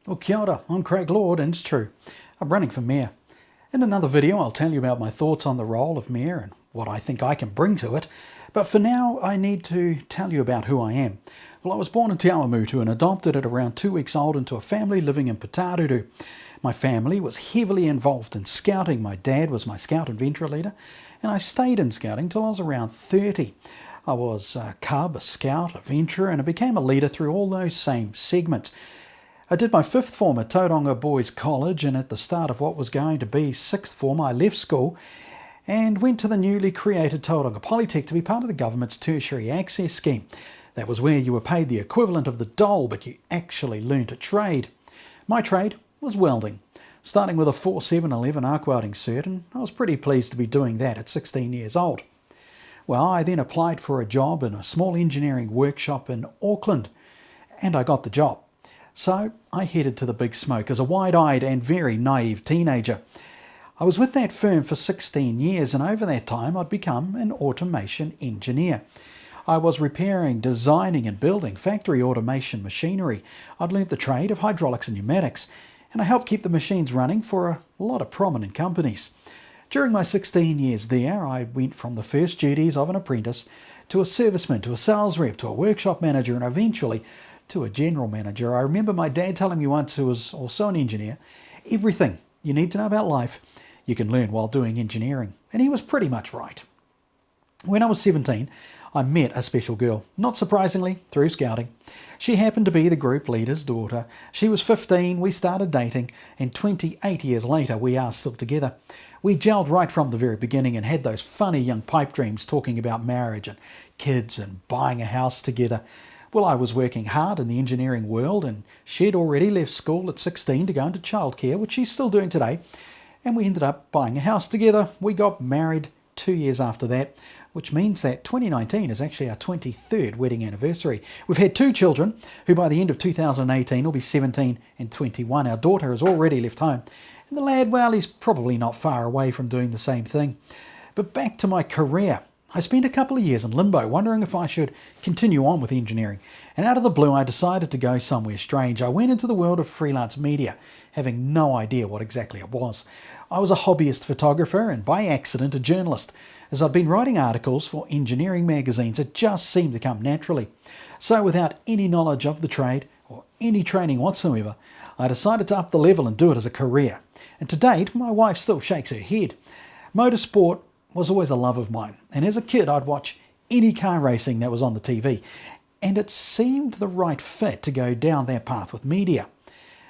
Well, kia ora, I'm Craig Lord, and it's true, I'm running for Mayor. In another video I'll tell you about my thoughts on the role of Mayor and what I think I can bring to it, but for now I need to tell you about who I am. Well, I was born in Te Awamutu and adopted at around 2 weeks old into a family living in Patarudu. My family was heavily involved in scouting. My dad was my scout adventure leader, and I stayed in scouting till I was around 30. I was a cub, a scout, a venturer, and I became a leader through all those same segments. I did my 5th form at Tauranga Boys College, and at the start of what was going to be 6th form I left school and went to the newly created Tauranga Polytech to be part of the government's tertiary access scheme. That was where you were paid the equivalent of the dole, but you actually learnt a trade. My trade was welding, starting with a 4711 arc welding cert, and I was pretty pleased to be doing that at 16 years old. Well, I then applied for a job in a small engineering workshop in Auckland, and I got the job. So I headed to the big smoke as a wide-eyed and very naive teenager. I was with that firm for 16 years, and over that time I'd become an automation engineer. I was repairing, designing and building factory automation machinery. I'd learnt the trade of hydraulics and pneumatics, and I helped keep the machines running for a lot of prominent companies. During my 16 years there, I went from the first duties of an apprentice to a serviceman, to a sales rep, to a workshop manager, and eventually to a general manager. I remember my dad telling me once, who was also an engineer, everything you need to know about life you can learn while doing engineering. And he was pretty much right. When I was 17, I met a special girl, not surprisingly, through scouting. She happened to be the group leader's daughter. She was 15, we started dating, and 28 years later we are still together. We gelled right from the very beginning and had those funny young pipe dreams talking about marriage and kids and buying a house together. Well, I was working hard in the engineering world, and she'd already left school at 16 to go into childcare, which she's still doing today, and we ended up buying a house together. We got married 2 years after that, which means that 2019 is actually our 23rd wedding anniversary. We've had 2 children, who by the end of 2018 will be 17 and 21. Our daughter has already left home, and the lad, well, he's probably not far away from doing the same thing. But back to my career. I spent a couple of years in limbo, wondering if I should continue on with engineering. And out of the blue, I decided to go somewhere strange. I went into the world of freelance media, having no idea what exactly it was. I was a hobbyist photographer and by accident a journalist. As I'd been writing articles for engineering magazines, it just seemed to come naturally. So without any knowledge of the trade or any training whatsoever, I decided to up the level and do it as a career. And to date, my wife still shakes her head. Motorsport was always a love of mine, and as a kid I'd watch any car racing that was on the TV, and it seemed the right fit to go down that path with media.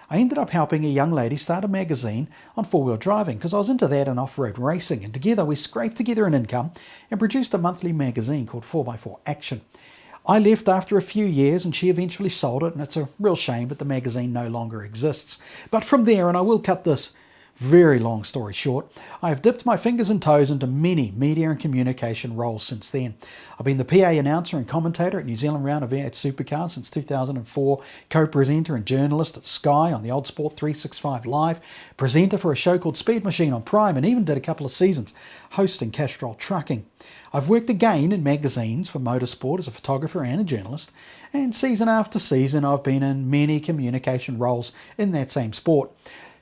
I ended up helping a young lady start a magazine on 4-wheel driving because I was into that and off-road racing, and together we scraped together an income and produced a monthly magazine called 4x4 Action. I left after a few years and she eventually sold it, and it's a real shame, but the magazine no longer exists. But from there, and I will cut this very long story short, I have dipped my fingers and toes into many media and communication roles since then. I've been the PA announcer and commentator at New Zealand round of V8 Supercars since 2004, co-presenter and journalist at Sky on the Old Sport 365 Live, presenter for a show called Speed Machine on Prime, and even did a couple of seasons hosting Castrol Trucking. I've worked again in magazines for motorsport as a photographer and a journalist, and season after season I've been in many communication roles in that same sport.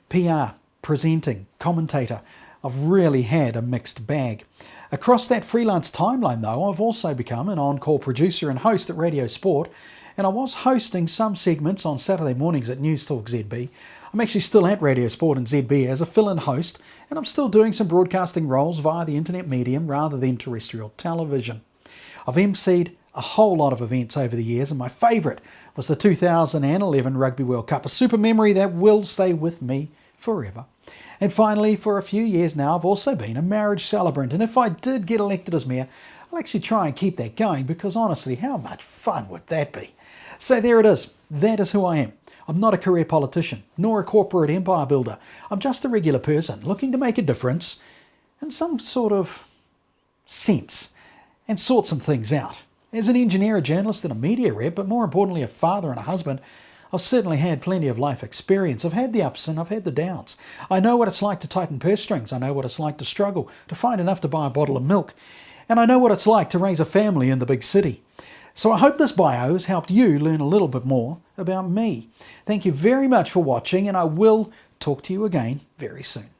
PR, presenting, commentator. I've really had a mixed bag. Across that freelance timeline though, I've also become an on-call producer and host at Radio Sport, and I was hosting some segments on Saturday mornings at News Talk ZB. I'm actually still at Radio Sport and ZB as a fill-in host, and I'm still doing some broadcasting roles via the internet medium rather than terrestrial television. I've emceed a whole lot of events over the years, and my favourite was the 2011 Rugby World Cup, a super memory that will stay with me forever. And finally, for a few years now, I've also been a marriage celebrant, and if I did get elected as mayor, I'll actually try and keep that going, because honestly, how much fun would that be? So there it is. That is who I am. I'm not a career politician, nor a corporate empire builder. I'm just a regular person looking to make a difference in some sort of sense and sort some things out. As an engineer, a journalist and a media rep, but more importantly a father and a husband, I've certainly had plenty of life experience. I've had the ups and I've had the downs. I know what it's like to tighten purse strings. I know what it's like to struggle to find enough to buy a bottle of milk. And I know what it's like to raise a family in the big city. So I hope this bio has helped you learn a little bit more about me. Thank you very much for watching, and I will talk to you again very soon.